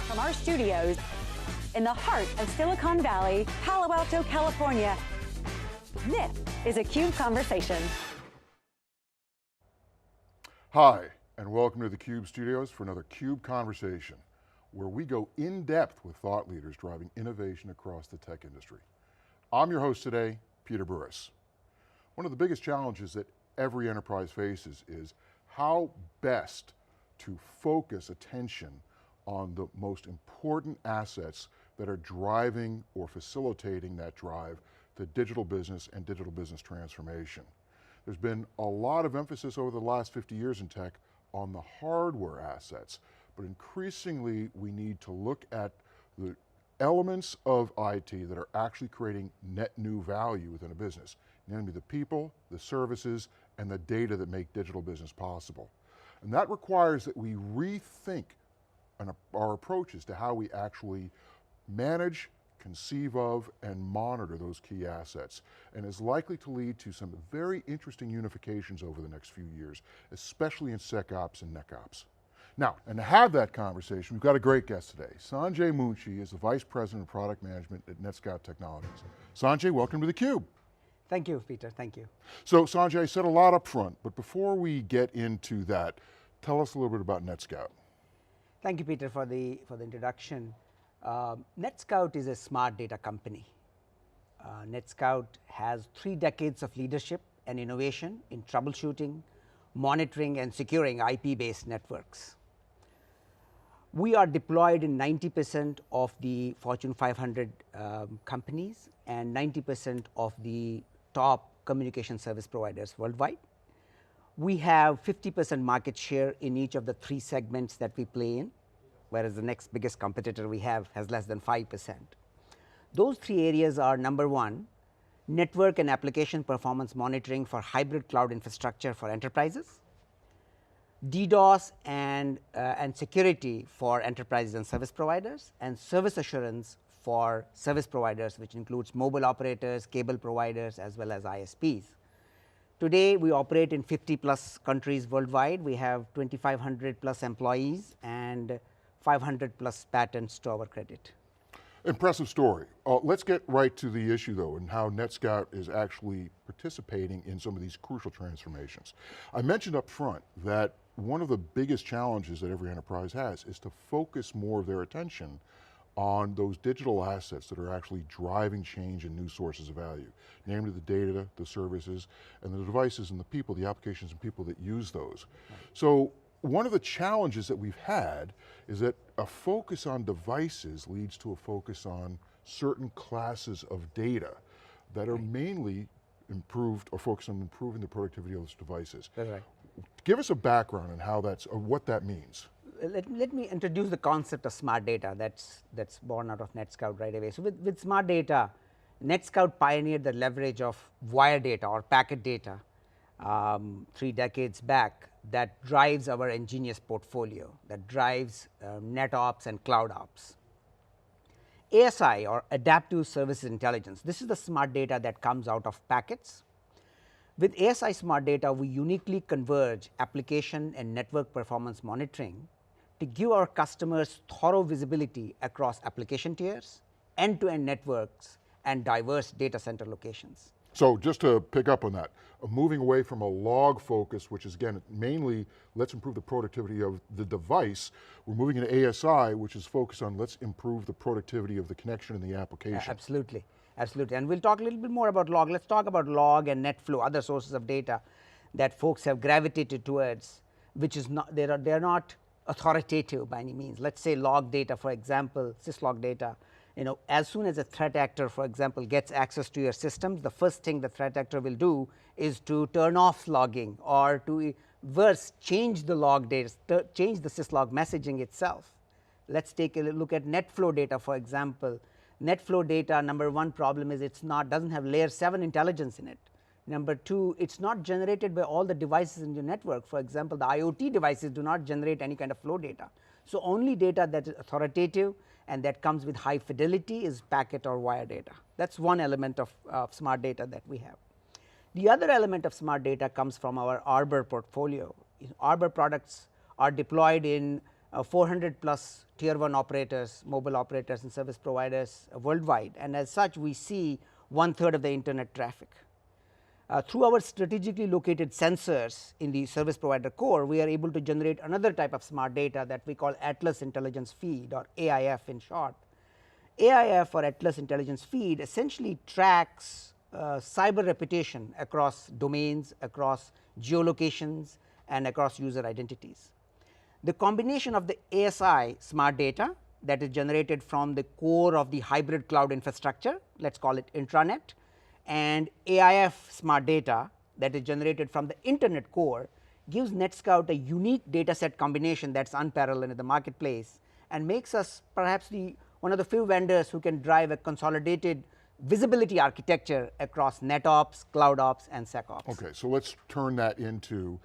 From our studios in the heart of Silicon Valley, Palo Alto, California, this is a CUBE Conversation. Hi, and welcome to the CUBE studios for another CUBE Conversation, where we go in depth with thought leaders driving innovation across the tech industry. I'm your host today, Peter Burris. One of the biggest challenges that every enterprise faces is how best to focus attention on the most important assets that are driving or facilitating that drive to digital business and digital business transformation. There's been a lot of emphasis over the last 50 years in tech on the hardware assets, but increasingly we need to look at the elements of IT that are actually creating net new value within a business, namely the people, the services, and the data that make digital business possible. And that requires that we rethink our approaches to how we actually manage, conceive of, and monitor those key assets, and is likely to lead to some very interesting unifications over the next few years, especially in SecOps and NetOps. Now, and to have that conversation, we've got a great guest today. Sanjay Munshi is the Vice President of Product Management at NetScout Technologies. Sanjay, welcome to theCUBE. Thank you, Peter, thank you. So Sanjay, I said a lot up front, but before we get into that, tell us a little bit about NetScout. Thank you, Peter, for the introduction. NetScout is a smart data company. NetScout has 3 decades of leadership and innovation in troubleshooting, monitoring, and securing IP-based networks. We are deployed in 90% of the Fortune 500 companies and 90% of the top communication service providers worldwide. We have 50% market share in each of the 3 segments that we play in, whereas the next biggest competitor we have has less than 5%. Those 3 areas are: number 1, network and application performance monitoring for hybrid cloud infrastructure for enterprises, DDoS and security for enterprises and service providers, and service assurance for service providers, which includes mobile operators, cable providers, as well as ISPs. Today, we operate in 50+ countries worldwide. We have 2,500+ employees and 500+ patents to our credit. Impressive story. Let's get right to the issue though, and how NetScout is actually participating in some of these crucial transformations. I mentioned up front that one of the biggest challenges that every enterprise has is to focus more of their attention on those digital assets that are actually driving change and new sources of value, namely the data, the services, and the devices and the people, the applications and people that use those. Right. So one of the challenges that we've had is that a focus on devices leads to a focus on certain classes of data that are mainly improved or focused on improving the productivity of those devices. That's right. Give us a background on how that's, or what that means. Let me introduce the concept of smart data that's born out of NetScout right away. So with smart data, NetScout pioneered the leverage of wire data or packet data 3 decades back that drives our ingenious portfolio, that drives NetOps and Cloud Ops. ASI, or Adaptive Services Intelligence, this is the smart data that comes out of packets. With ASI smart data, we uniquely converge application and network performance monitoring to give our customers thorough visibility across application tiers, end-to-end networks, and diverse data center locations. So just to pick up on that, moving away from a log focus, which is again, mainly let's improve the productivity of the device, we're moving into ASI, which is focused on let's improve the productivity of the connection in the application. Absolutely, absolutely. And we'll talk a little bit more about log. Let's talk about log and NetFlow, other sources of data that folks have gravitated towards, which is not, they're not authoritative by any means. Let's say log data, for example, syslog data. As soon as a threat actor, for example, gets access to your systems, the first thing the threat actor will do is to turn off logging, or to worse, change the log data, change the syslog messaging itself. Let's take a look at NetFlow data, for example. NetFlow data, number 1 problem is doesn't have layer 7 intelligence in it. Number 2, it's not generated by all the devices in your network. For example, the IoT devices do not generate any kind of flow data. So only data that is authoritative and that comes with high fidelity is packet or wire data. That's one element of smart data that we have. The other element of smart data comes from our Arbor portfolio. Arbor products are deployed in 400 plus tier 1 operators, mobile operators and service providers worldwide, and as such we see 1/3 of the internet traffic. Through our strategically located sensors in the service provider core, we are able to generate another type of smart data that we call Atlas Intelligence Feed, or AIF in short. AIF, or Atlas Intelligence Feed, essentially tracks cyber reputation across domains, across geolocations and across user identities. The combination of the ASI smart data that is generated from the core of the hybrid cloud infrastructure, let us call it intranet, and AIF smart data that is generated from the internet core gives NetScout a unique data set combination that is unparalleled in the marketplace and makes us perhaps one of the few vendors who can drive a consolidated visibility architecture across NetOps, CloudOps and SecOps. Okay, so let's turn that into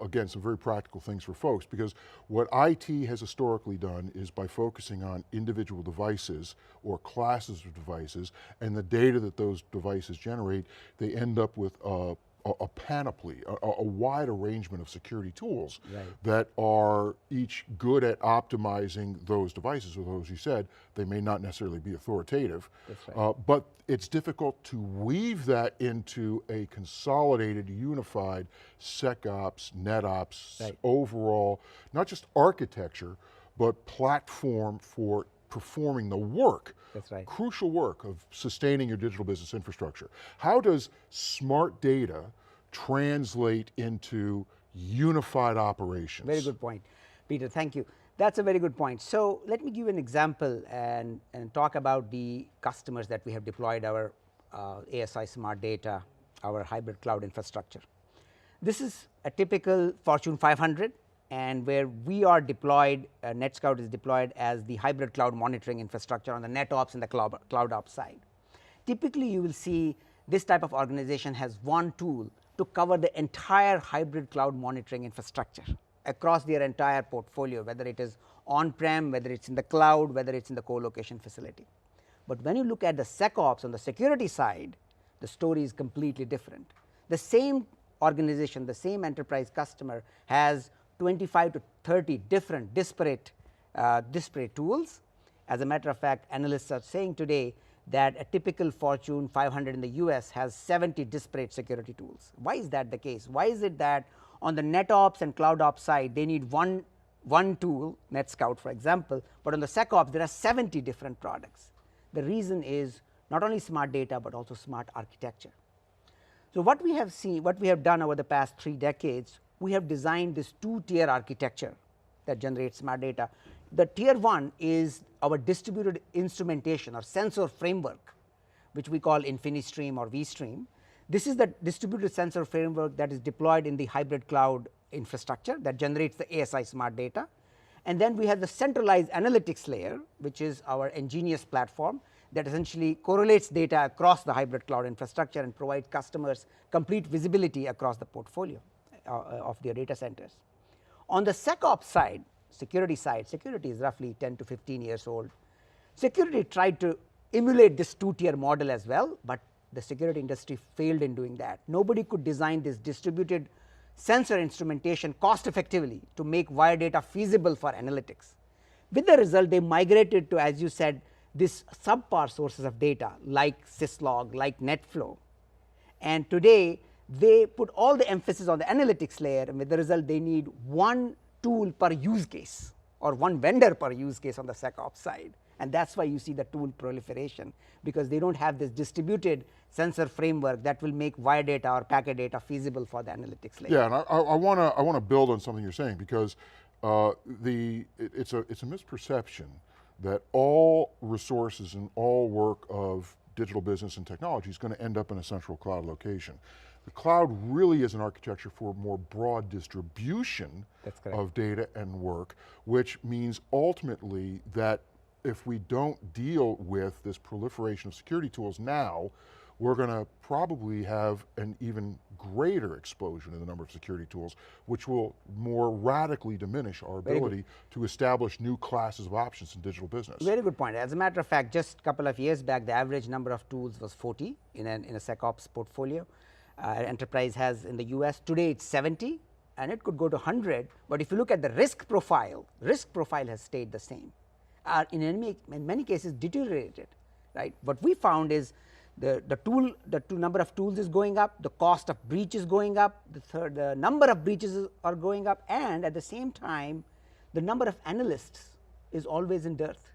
again, some very practical things for folks, because what IT has historically done is by focusing on individual devices or classes of devices and the data that those devices generate, they end up with a panoply, a wide arrangement of security tools that are each good at optimizing those devices, although as you said, they may not necessarily be authoritative. That's right. But it's difficult to weave that into a consolidated, unified SecOps, NetOps, overall, not just architecture, but platform for performing the work. That's right. Crucial work of sustaining your digital business infrastructure. How does smart data translate into unified operations? Very good point, Peter, thank you. That's a very good point. So let me give you an example and talk about the customers that we have deployed our ASI smart data, our hybrid cloud infrastructure. This is a typical Fortune 500, and where we are deployed, NetScout is deployed as the hybrid cloud monitoring infrastructure on the NetOps and the CloudOps side. Typically you will see this type of organization has one tool to cover the entire hybrid cloud monitoring infrastructure across their entire portfolio, whether it is on-prem, whether it is in the cloud, whether it is in the co-location facility. But when you look at the SecOps on the security side, the story is completely different. The same organization, the same enterprise customer has 25 to 30 different disparate tools. As a matter of fact, analysts are saying today that a typical Fortune 500 in the US has 70 disparate security tools. Why is that the case? Why is it that on the NetOps and CloudOps side they need one tool, NetScout for example, but on the SecOps there are 70 different products? The reason is not only smart data but also smart architecture. So what we have seen, what we have done over the past 3 decades, we have designed this 2-tier architecture that generates smart data. The tier 1 is our distributed instrumentation or sensor framework, which we call InfiniStream or vStream. This is the distributed sensor framework that is deployed in the hybrid cloud infrastructure that generates the ASI smart data. And then we have the centralized analytics layer, which is our Ingenious platform that essentially correlates data across the hybrid cloud infrastructure and provides customers complete visibility across the portfolio of their data centers. On the SecOps side, security is roughly 10 to 15 years old. Security tried to emulate this 2-tier model as well, but the security industry failed in doing that. Nobody could design this distributed sensor instrumentation cost effectively to make wire data feasible for analytics. With the result, they migrated to, as you said, this subpar sources of data like syslog, like NetFlow, and today they put all the emphasis on the analytics layer, and with the result they need one tool per use case or one vendor per use case on the SecOps side, and that is why you see the tool proliferation, because they do not have this distributed sensor framework that will make wire data or packet data feasible for the analytics layer. Yeah, and I want to build on something you're saying, because it's a misperception that all resources and all work of digital business and technology is going to end up in a central cloud location. The cloud really is an architecture for more broad distribution of data and work, which means ultimately that if we don't deal with this proliferation of security tools now, we're going to probably have an even greater explosion in the number of security tools, which will more radically diminish our ability to establish new classes of options in digital business. Very good point. As a matter of fact, just a couple of years back, the average number of tools was 40 in a SecOps portfolio. Enterprise has in the US. Today it's 70, and it could go to 100, but if you look at the risk profile has stayed the same, in many cases deteriorated, right. What we found is the number of tools is going up, the cost of breach is going up, the number of breaches are going up, and at the same time the number of analysts is always in dearth.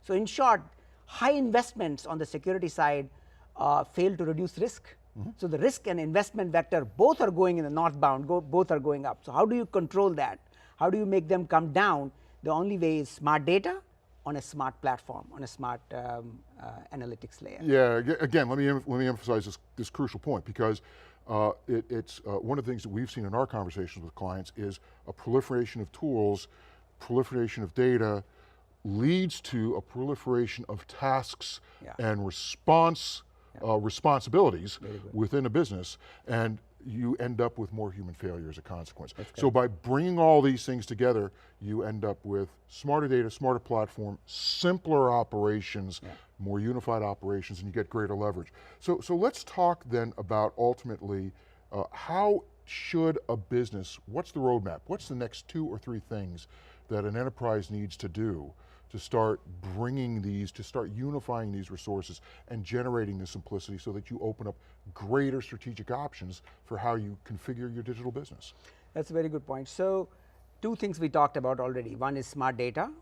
So in short, high investments on the security side fail to reduce risk. So the risk and investment vector both are going in the northbound, both are going up. So how do you control that? How do you make them come down? The only way is smart data on a smart platform, on a smart analytics layer. Yeah, again, let me emphasize this crucial point, because it's one of the things that we've seen in our conversations with clients is a proliferation of tools, proliferation of data leads to a proliferation of tasks and responsibilities within a business, and you end up with more human failure as a consequence. So by bringing all these things together, you end up with smarter data, smarter platform, simpler operations, more unified operations, and you get greater leverage. So let's talk then about ultimately how should a business, what's the roadmap? What's the next 2 or 3 things that an enterprise needs to do to start bringing these, to start unifying these resources and generating the simplicity so that you open up greater strategic options for how you configure your digital business? That's a very good point. So 2 things we talked about already. One is smart data,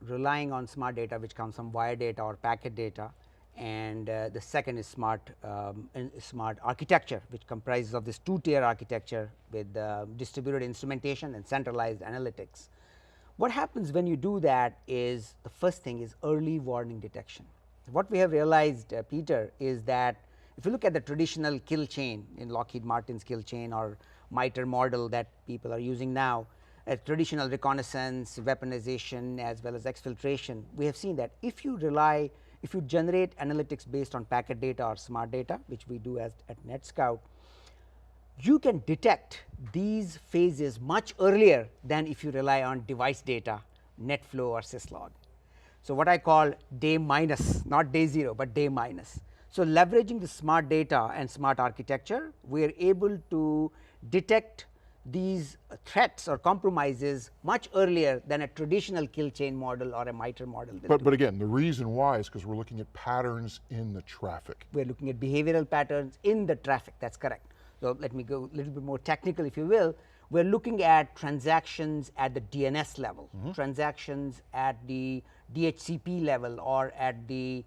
relying on smart data which comes from wire data or packet data, and the second is smart architecture, which comprises of this 2-tier architecture with distributed instrumentation and centralized analytics. What happens when you do that is, the first thing is early warning detection. What we have realized, Peter, is that if you look at the traditional kill chain in Lockheed Martin's kill chain or MITRE model that people are using now, traditional reconnaissance, weaponization, as well as exfiltration, we have seen that if you generate analytics based on packet data or smart data, which we do at NetScout, you can detect these phases much earlier than if you rely on device data, NetFlow or syslog. So what I call day minus, not day 0, but day minus. So leveraging the smart data and smart architecture, we are able to detect these threats or compromises much earlier than a traditional kill chain model or a MITRE model. But again, the reason why is because we're looking at patterns in the traffic. We're looking at behavioral patterns in the traffic, that's correct. So let me go a little bit more technical, if you will. We're looking at transactions at the DNS level, transactions at the DHCP level or at the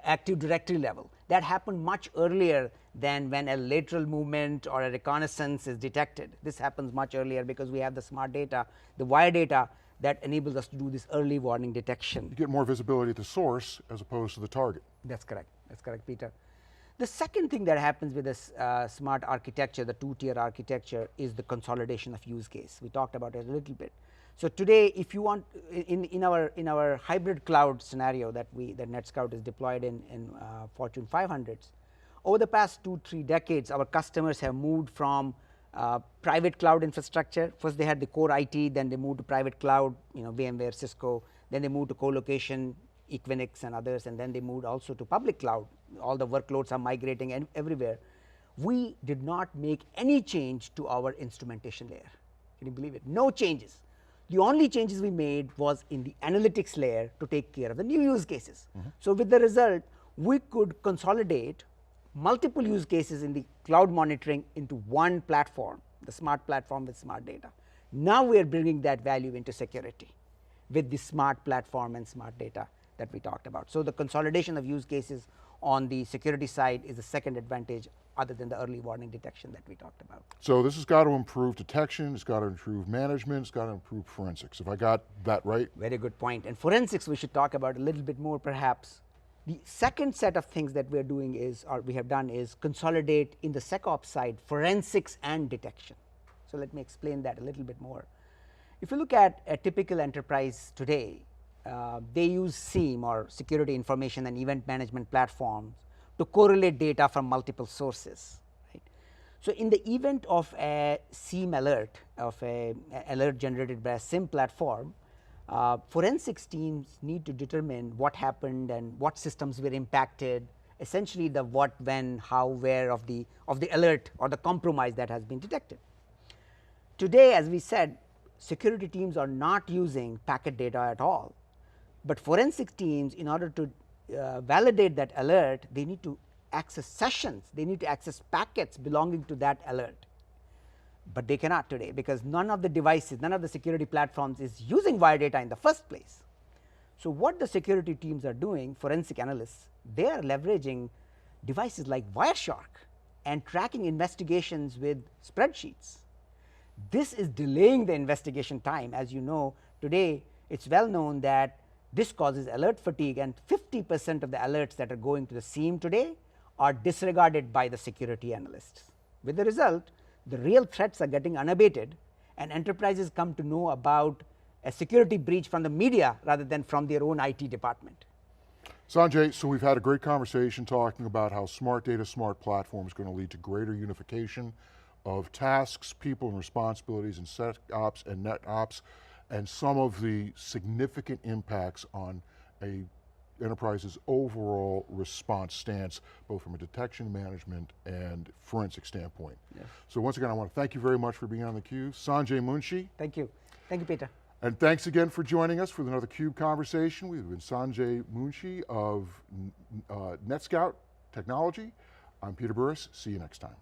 Active Directory level. That happened much earlier than when a lateral movement or a reconnaissance is detected. This happens much earlier because we have the smart data, the wire data that enables us to do this early warning detection. You get more visibility at the source as opposed to the target. That's correct, Peter. The second thing that happens with this smart architecture, the 2-tier architecture, is the consolidation of use case. We talked about it a little bit. So today, if you want, in our hybrid cloud scenario that NetScout is deployed in Fortune 500s, over the past 2-3 decades, our customers have moved from private cloud infrastructure. First they had the core IT, then they moved to private cloud, VMware, Cisco, then they moved to co-location, Equinix and others, and then they moved also to public cloud. All the workloads are migrating everywhere. We did not make any change to our instrumentation layer. Can you believe it? No changes. The only changes we made was in the analytics layer to take care of the new use cases. So with the result, we could consolidate multiple use cases in the cloud monitoring into one platform, the smart platform with smart data. Now we are bringing that value into security with the smart platform and smart data that we talked about. So the consolidation of use cases on the security side is the second advantage, other than the early warning detection that we talked about. So this has got to improve detection, it's got to improve management, it's got to improve forensics. Have I got that right? Very good point. And forensics we should talk about a little bit more perhaps. The second set of things that we are doing is, or we have done, is consolidate in the SecOps side forensics and detection. So let me explain that a little bit more. If you look at a typical enterprise today, they use SIEM or security information and event management platforms to correlate data from multiple sources. Right? So in the event of a SIEM alert, of a alert generated by a SIEM platform, forensics teams need to determine what happened and what systems were impacted, essentially the what, when, how, where of the alert or the compromise that has been detected. today, as we said, security teams are not using packet data at all, but forensic teams, in order to validate that alert, they need to access sessions, they need to access packets belonging to that alert. But they cannot today, because none of the devices, none of the security platforms is using wire data in the first place. So, what the security teams are doing, forensic analysts, they are leveraging devices like Wireshark and tracking investigations with spreadsheets. This is delaying the investigation time. As you know, today it is well known that this causes alert fatigue, and 50% of the alerts that are going to the SIEM today are disregarded by the security analysts. With the result, the real threats are getting unabated, and enterprises come to know about a security breach from the media rather than from their own IT department. Sanjay, so we've had a great conversation talking about how smart data, smart platform is going to lead to greater unification of tasks, people and responsibilities in SecOps and NetOps, and some of the significant impacts on a enterprise's overall response stance, both from a detection management and forensic standpoint. Yes. So once again, I want to thank you very much for being on theCUBE. Sanjay Munshi. Thank you. Thank you, Peter. And thanks again for joining us for another CUBE conversation. We've been Sanjay Munshi of NetScout Technology. I'm Peter Burris. See you next time.